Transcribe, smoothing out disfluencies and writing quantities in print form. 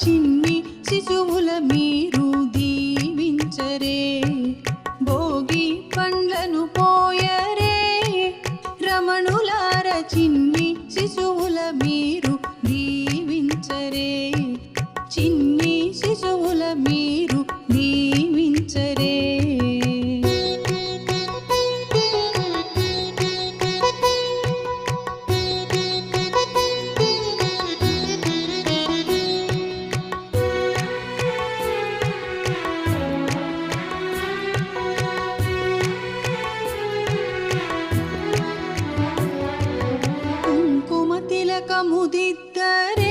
చిన్ని శిశువుల మీరు దీవించరే భోగి పండ్లను పోయరే రమణులార చిన్ని శిశువుల మీరు దీవించరే చిన్ని శిశువుల మీరు దీవించరే కుంకుమ తిలకముదిద్దరే